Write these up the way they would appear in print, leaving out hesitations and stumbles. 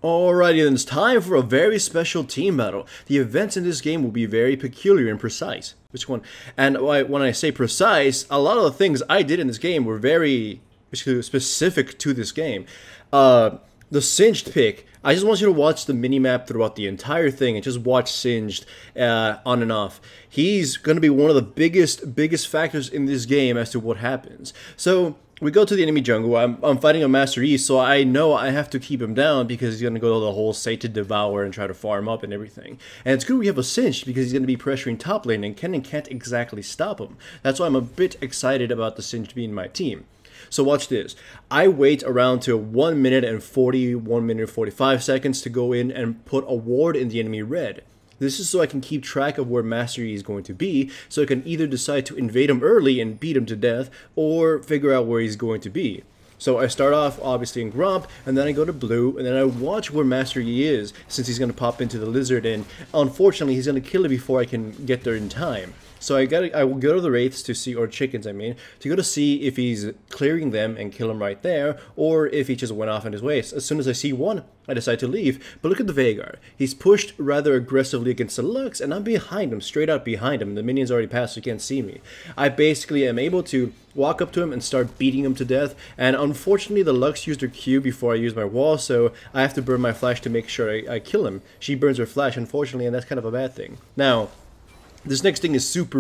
Alrighty then, it's time for a very special team battle. The events in this game will be very peculiar and precise. Which one? And when I say precise, a lot of the things I did in this game were very specific to this game. The Singed pick, I just want you to watch the minimap throughout the entire thing and just watch Singed on and off. He's going to be one of the biggest factors in this game as to what happens. So we go to the enemy jungle. I'm fighting a Master Yi, so I know I have to keep him down because he's going to go the whole Satan Devourer and try to farm up and everything. And it's good we have a Singed because he's going to be pressuring top lane and Kennen can't exactly stop him. That's why I'm a bit excited about the Singed being my team. So watch this. I wait around to 1 minute and 45 seconds to go in and put a ward in the enemy red. This is so I can keep track of where Master Yi is going to be, so I can either decide to invade him early and beat him to death, or figure out where he's going to be. So I start off obviously in Gromp, and then I go to blue, and then I watch where Master Yi is, since he's going to pop into the lizard, and unfortunately he's going to kill it before I can get there in time. So I will go to the wraiths to see, or chickens I mean, to go to see if he's clearing them and kill him right there, or if he just went off on his way. As soon as I see one, I decide to leave. But look at the Veigar. He's pushed rather aggressively against the Lux, and I'm behind him, straight out behind him. The minions already passed, so he can't see me. I basically am able to walk up to him and start beating him to death, and unfortunately the Lux used her Q before I used my wall, so I have to burn my flash to make sure I kill him. She burns her flash, unfortunately, and that's kind of a bad thing. Now, this next thing is super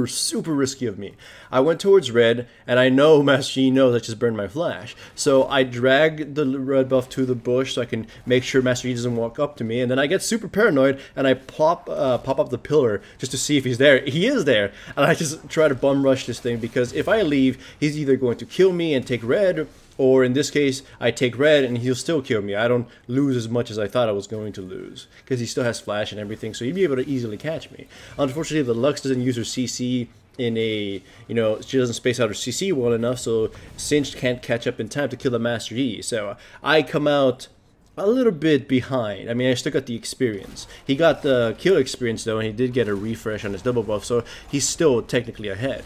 risky of me. I went towards red, and I know Master Yi knows I just burned my flash. So I drag the red buff to the bush so I can make sure Master Yi doesn't walk up to me, and then I get super paranoid, and I pop up the pillar just to see if he's there. He is there, and I just try to bum rush this thing, because if I leave, he's either going to kill me and take red, or in this case, I take red and he'll still kill me. I don't lose as much as I thought I was going to lose, because he still has flash and everything, so he'd be able to easily catch me. Unfortunately, the Lux doesn't use her CC in a, she doesn't space out her CC well enough, so Singed can't catch up in time to kill the Master Yi. So I come out a little bit behind. I mean, I still got the experience. He got the kill experience though, and he did get a refresh on his double buff, so he's still technically ahead.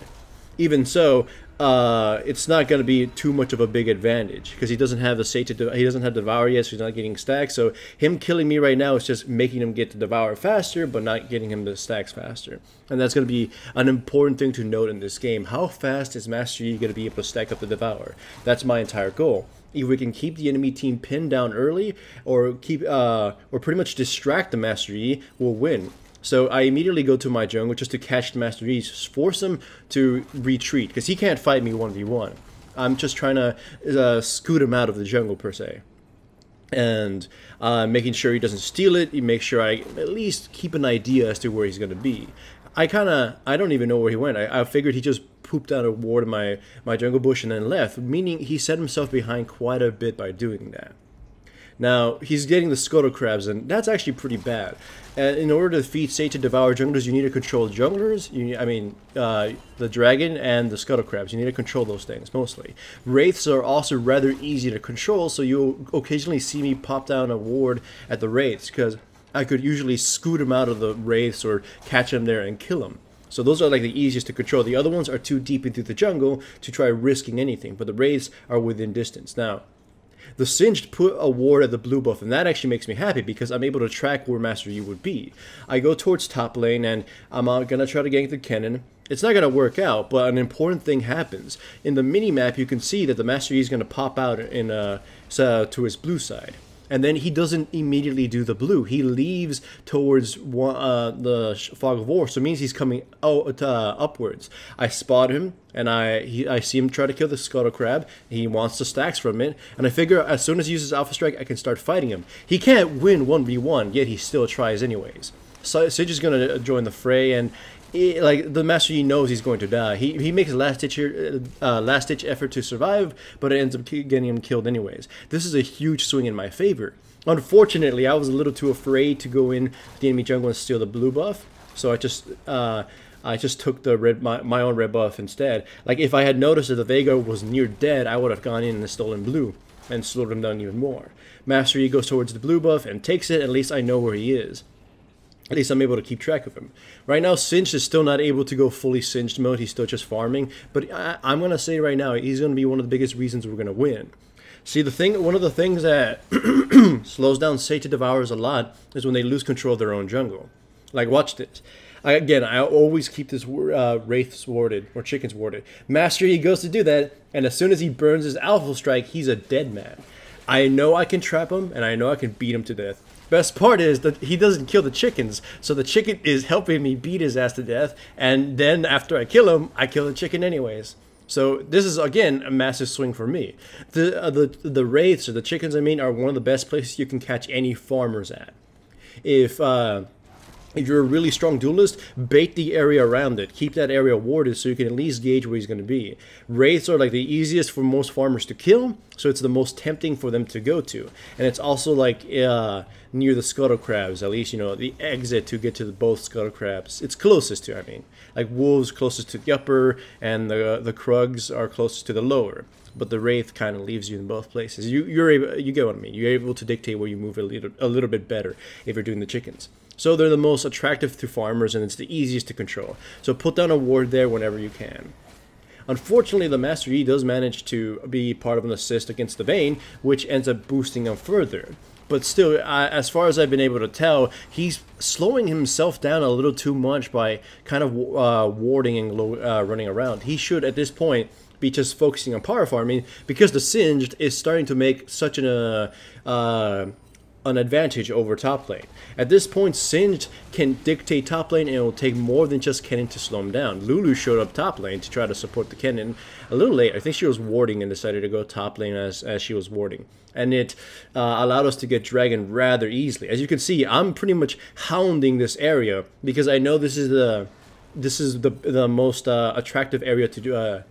Even so, it's not going to be too much of a big advantage, because he doesn't have the Satan, he doesn't have Devourer yet, so he's not getting stacks. So him killing me right now is just making him get the Devourer faster, but not getting him the stacks faster. And that's going to be an important thing to note in this game. How fast is Master Yi going to be able to stack up the Devourer? That's my entire goal. If we can keep the enemy team pinned down early, or pretty much distract the Master Yi, we'll win. So I immediately go to my jungle just to catch the Master Yi, force him to retreat, because he can't fight me 1v1. I'm just trying to scoot him out of the jungle, per se. And making sure he doesn't steal it, make sure I at least keep an idea as to where he's going to be. I don't even know where he went. I figured he just pooped out a ward in my jungle bush and then left, meaning he set himself behind quite a bit by doing that. Now, he's getting the Scuttle Crabs, and that's actually pretty bad. And in order to defeat Satan Devour junglers, you need to control junglers, the dragon and the Scuttle Crabs. You need to control those things, mostly. Wraiths are also rather easy to control, so you'll occasionally see me pop down a ward at the Wraiths, because I could usually scoot them out of the Wraiths or catch them there and kill them. So those are like the easiest to control. The other ones are too deep into the jungle to try risking anything, but the Wraiths are within distance. Now, the Singed put a ward at the blue buff, and that actually makes me happy because I'm able to track where Master Yi would be. I go towards top lane, and I'm gonna try to gank the Kennen. It's not gonna work out, but an important thing happens. In the mini-map, you can see that the Master Yi is gonna pop out to his blue side. And then he doesn't immediately do the blue. He leaves towards the Fog of War, so it means he's coming upwards. I spot him, and I see him try to kill the Scuttle Crab. He wants the stacks from it, and I figure as soon as he uses Alpha Strike, I can start fighting him. He can't win 1v1, yet he still tries anyways. So Sage is going to join the fray, and like the Master Yi knows he's going to die. He makes a last ditch effort to survive, but it ends up getting him killed anyways. This is a huge swing in my favor. Unfortunately, I was a little too afraid to go in the enemy jungle and steal the blue buff, so I just took the my own red buff instead. Like, if I had noticed that the Veigar was near dead, I would have gone in and stolen blue and slowed him down even more. Master Yi goes towards the blue buff and takes it. At least I know where he is. At least I'm able to keep track of him. Right now, Singed is still not able to go fully Singed mode. He's still just farming. But I'm going to say right now, he's going to be one of the biggest reasons we're going to win. See, one of the things that slows down Satan Devourers a lot is when they lose control of their own jungle. Like, watch this. I always keep this Wraiths warded, or chickens warded. Master Yi goes to do that, and as soon as he burns his Alpha Strike, he's a dead man. I know I can trap him, and I know I can beat him to death. Best part is that he doesn't kill the chickens, so the chicken is helping me beat his ass to death, and then after I kill him, I kill the chicken anyways. So this is, again, a massive swing for me. The Wraiths, or the chickens I mean, are one of the best places you can catch any farmers at. If you're a really strong duelist, bait the area around it. Keep that area warded so you can at least gauge where he's going to be. Wraiths are like the easiest for most farmers to kill, so it's the most tempting for them to go to. And it's also like near the scuttle crabs, at least, you know, the exit to get to both scuttle crabs. It's closest to, I mean. Like wolves closest to the upper, and the Krugs are closest to the lower. But the Wraith kind of leaves you in both places. You get what I mean. You're able to dictate where you move a little bit better if you're doing the chickens. So they're the most attractive to farmers, and it's the easiest to control. So put down a ward there whenever you can. Unfortunately, the Master Yi does manage to be part of an assist against the Vayne, which ends up boosting him further. But still, as far as I've been able to tell, he's slowing himself down a little too much by kind of warding and running around. He should, at this point, be just focusing on power farming, because the Singed is starting to make such an advantage over top lane. At this point, Singed can dictate top lane, and it will take more than just Kennen to slow him down. Lulu showed up top lane to try to support the Kennen a little late. I think she was warding and decided to go top lane as she was warding. And it allowed us to get Dragon rather easily. As you can see, I'm pretty much hounding this area because I know this is the most attractive area to do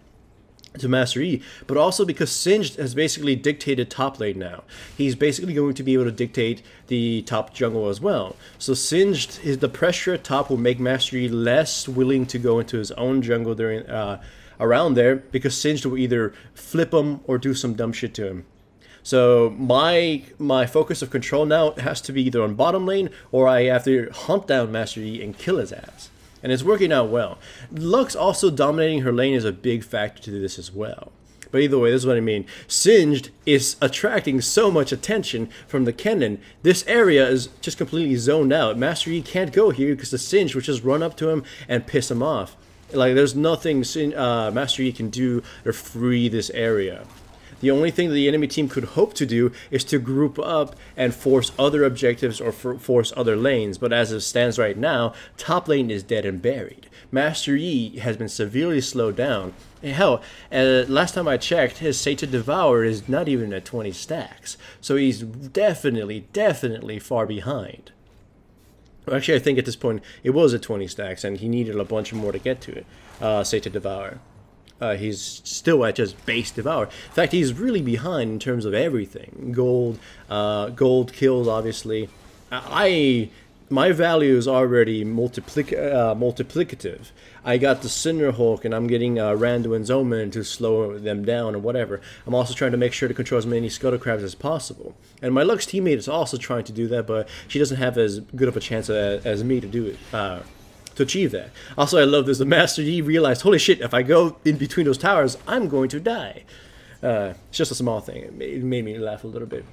to Master Yi, but also because Singed has basically dictated top lane now. He's basically going to be able to dictate the top jungle as well. So Singed, the pressure at top will make Master Yi less willing to go into his own jungle during around there, because Singed will either flip him or do some dumb shit to him. So my focus of control now has to be either on bottom lane, or I have to hunt down Master Yi and kill his ass. And it's working out well. Lux also dominating her lane is a big factor to this as well. But either way, this is what I mean. Singed is attracting so much attention from the Kennen. This area is just completely zoned out. Master Yi can't go here because the Singed would just run up to him and piss him off. Like, there's nothing Master Yi can do to free this area. The only thing that the enemy team could hope to do is to group up and force other objectives or force other lanes, but as it stands right now, top lane is dead and buried. Master Yi has been severely slowed down. Hell, last time I checked, his Satan Devourer is not even at 20 stacks, so he's definitely far behind. Actually, I think at this point it was at 20 stacks, and he needed a bunch more to get to it, Satan Devourer. He's still at just base Devour. In fact, he's really behind in terms of everything. Gold kills, obviously. My value is already multiplicative. I got the Cinderhulk, and I'm getting Randuin's Omen to slow them down or whatever. I'm also trying to make sure to control as many Scuttle Crabs as possible. And my Lux teammate is also trying to do that, but she doesn't have as good of a chance as me to do it. To achieve that. Also, I love this. The Master Yi realized, holy shit, if I go in between those towers, I'm going to die. It's just a small thing. It made me laugh a little bit.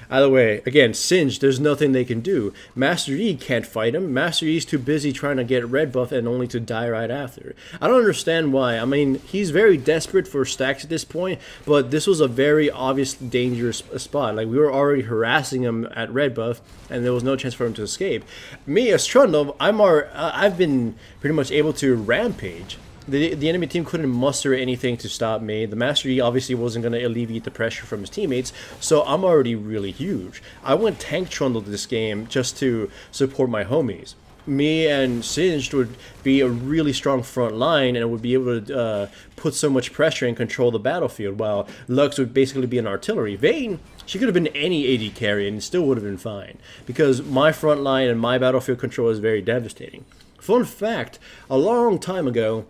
Either way, again, Singed, there's nothing they can do. Master Yi can't fight him. Master Yi's too busy trying to get red buff and only to die right after. I don't understand why. I mean, he's very desperate for stacks at this point, but this was a very obvious dangerous spot. Like, we were already harassing him at red buff, and there was no chance for him to escape. Me, as Trundle, I've been pretty much able to rampage. The enemy team couldn't muster anything to stop me. The Master Yi obviously wasn't going to alleviate the pressure from his teammates, so I'm already really huge. I went tank Trundle this game just to support my homies. Me and Singed would be a really strong front line, and would be able to put so much pressure and control the battlefield, while Lux would basically be an artillery. Vayne, she could have been any AD carry and still would have been fine, because my front line and my battlefield control is very devastating. Fun fact, a long time ago,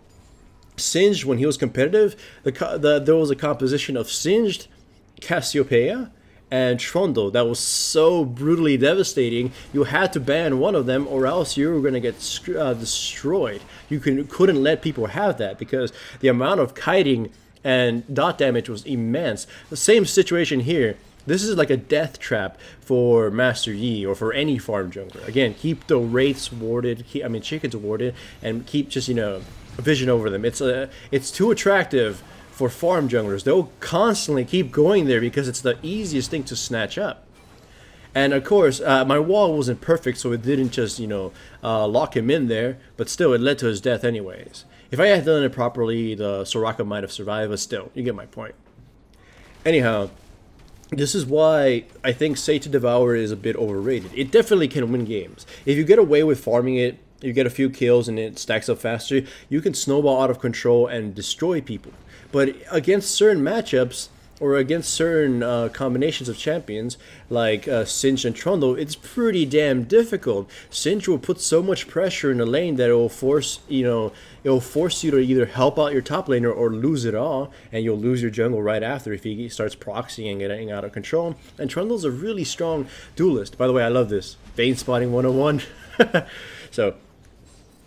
Singed, when he was competitive, there was a composition of Singed, Cassiopeia, and Trundle that was so brutally devastating, you had to ban one of them or else you were going to get destroyed. You couldn't let people have that, because the amount of kiting and dot damage was immense. The same situation here. This is like a death trap for Master Yi or for any farm jungler. Again, keep the wraiths warded, chickens warded, and keep just, vision over them. It's too attractive for farm junglers. They'll constantly keep going there because it's the easiest thing to snatch up. And of course, my wall wasn't perfect, so it didn't just, lock him in there, but still, it led to his death anyways. If I had done it properly, the Soraka might have survived, but still, you get my point. Anyhow, this is why I think Say to Devourer is a bit overrated. It definitely can win games. If you get away with farming it, you get a few kills and it stacks up faster, you can snowball out of control and destroy people. But against certain matchups, or against certain combinations of champions, like Singed and Trundle, it's pretty damn difficult. Singed will put so much pressure in the lane that it will force, you to either help out your top laner or lose it all, and you'll lose your jungle right after if he starts proxying and getting out of control. And Trundle's a really strong duelist. By the way, I love this. Vayne spotting 101. So,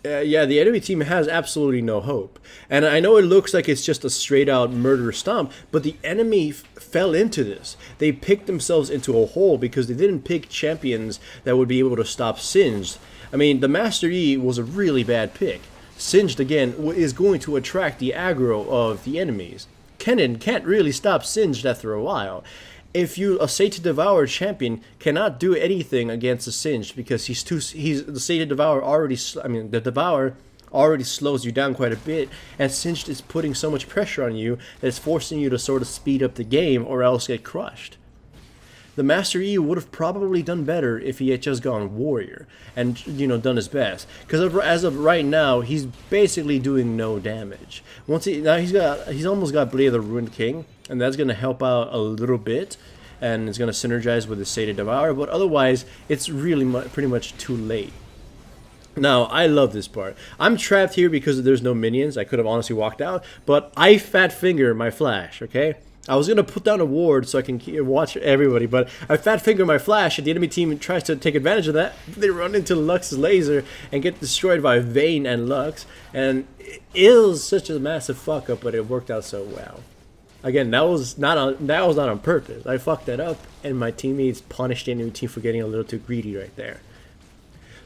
yeah, the enemy team has absolutely no hope. And I know it looks like it's just a straight-out murder stomp, but the enemy fell into this. They picked themselves into a hole because they didn't pick champions that would be able to stop Singed. I mean, the Master Yi was a really bad pick. Singed, again, is going to attract the aggro of the enemies. Kennen can't really stop Singed after a while. If a Say to Devour champion cannot do anything against the Singed because the Say to Devour the Devourer already slows you down quite a bit, and Singed is putting so much pressure on you that it's forcing you to sort of speed up the game or else get crushed. The Master Yi would have probably done better if he had just gone Warrior and, done his best. Because as of right now, he's basically doing no damage. He's almost got Blade of the Ruined King, and that's going to help out a little bit, and it's going to synergize with the Say to Devour, but otherwise, it's really pretty much too late. Now, I love this part. I'm trapped here because there's no minions. I could have honestly walked out, but I fat finger my flash, okay? I was going to put down a ward so I can watch everybody, but I fat finger my flash and the enemy team tries to take advantage of that. They run into Lux's laser and get destroyed by Vayne and Lux, and it was such a massive fuck up, but it worked out so well. Again, that was not on purpose. I fucked that up, and my teammates punished the enemy team for getting a little too greedy right there.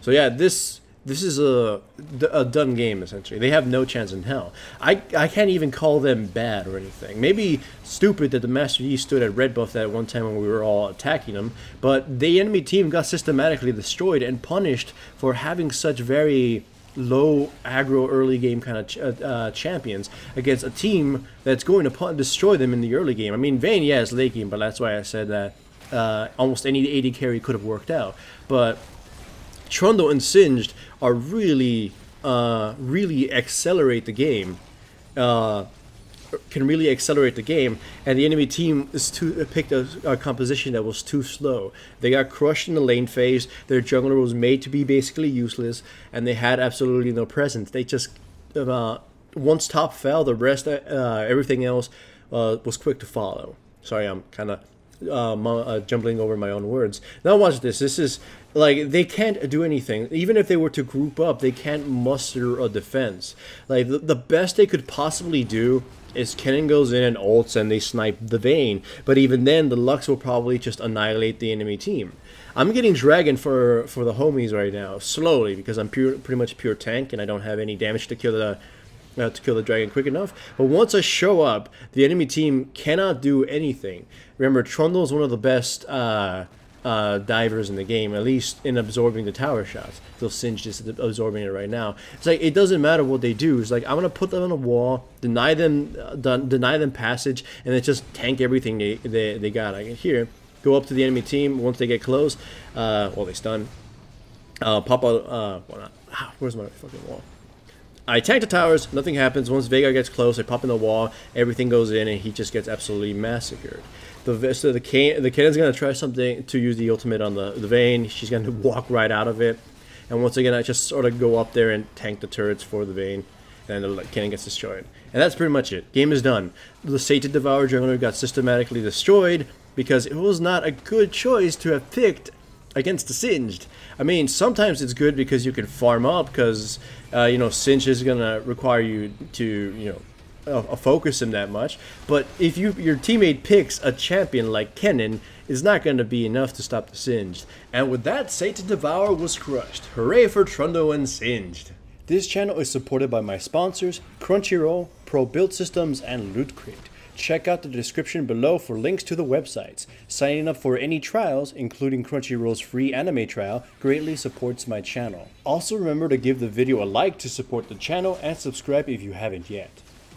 So yeah, this is a done game, essentially. They have no chance in hell. I can't even call them bad or anything. Maybe stupid that the Master Yi stood at red buff that one time when we were all attacking them, but the enemy team got systematically destroyed and punished for having such very low aggro early game kind of champions against a team that's going to destroy them in the early game. I mean, Vayne, yeah, is late game, but that's why I said that almost any AD carry could have worked out. But Trundle and Singed are really accelerate the game. Can really accelerate the game, and the enemy team picked a composition that was too slow. They got crushed in the lane phase. Their jungler was made to be basically useless, and they had absolutely no presence. They just once top fell, the rest everything else was quick to follow. Sorry, I'm kind of jumbling over my own words. Now watch this. This is like they can't do anything. Even if they were to group up, they can't muster a defense. Like the best they could possibly do is Kennen goes in and ults and they snipe the Vayne. But even then, the Lux will probably just annihilate the enemy team. I'm getting Dragon for the homies right now, slowly, because I'm pretty much pure tank and I don't have any damage to kill the dragon quick enough. But once I show up, the enemy team cannot do anything. Remember, Trundle is one of the best divers in the game, at least in absorbing the tower shots. They'll Singed is absorbing it right now. It's like, it doesn't matter what they do. It's like, I'm gonna put them on a wall, deny them passage, and then just tank everything they got. I can hear, go up to the enemy team once they get close. Well, they stun. Pop out. Well, not. Where's my fucking wall? I tank the towers, nothing happens. Once Veigar gets close, I pop in the wall, everything goes in, and he just gets absolutely massacred. The Kennen's going to try something to use the ultimate on the Vayne. She's going to walk right out of it. And once again, I just sort of go up there and tank the turrets for the Vayne. And the Kennen gets destroyed. And that's pretty much it. Game is done. The Say to Devour jungler got systematically destroyed because it was not a good choice to have picked against the Singed. I mean, sometimes it's good because you can farm up because, Singed is going to require you to, a focus in that much. But if your teammate picks a champion like Kennen, it's not going to be enough to stop the Singed. And with that, Satan Devourer was crushed. Hooray for Trundle and Singed. This channel is supported by my sponsors, Crunchyroll, Pro Build Systems, and Loot Crate. Check out the description below for links to the websites. Signing up for any trials, including Crunchyroll's free anime trial, greatly supports my channel. Also remember to give the video a like to support the channel and subscribe if you haven't yet.